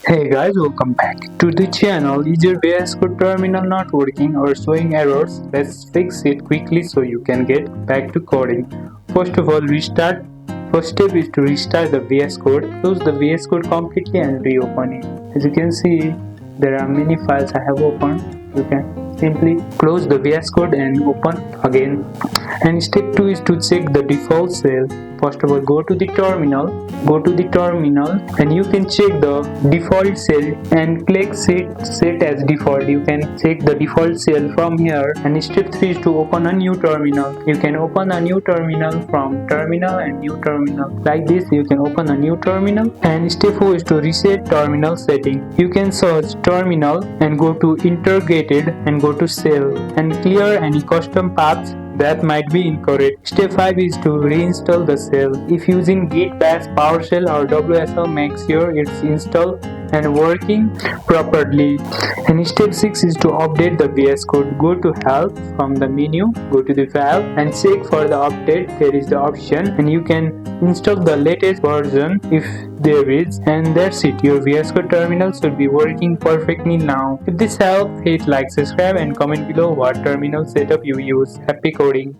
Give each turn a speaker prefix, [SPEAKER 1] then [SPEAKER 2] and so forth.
[SPEAKER 1] Hey guys, welcome back to the channel. Is your VS Code terminal not working or showing errors? Let's fix it quickly so you can get back to coding. First of all, restart. First step is to restart the VS Code. Close the VS Code completely and reopen it. As you can see, there are many files I have opened. You can simply close the VS Code and open again. And step 2 is to check the default cell. First of all, go to the terminal and you can check the default cell and click set as default. You can check the default cell from here. And step 3 is to open a new terminal. You can open a new terminal from terminal and new terminal. Like this, you can open a new terminal. And step 4 is to reset terminal setting. You can search terminal and go to integrated and go to cell and clear any custom paths that might be incorrect. Step 5 is to reinstall the shell. If using Git, Bash, PowerShell or WSL, make sure it's installed and working properly. And step 6 is to update the VS Code. Go to help from the menu, go to the file and check for the update. There is the option and you can install the latest version if there is, and that's it. Your VS Code terminal should be working perfectly now. If this helped, hit like, subscribe and comment below what terminal setup you use. Happy coding!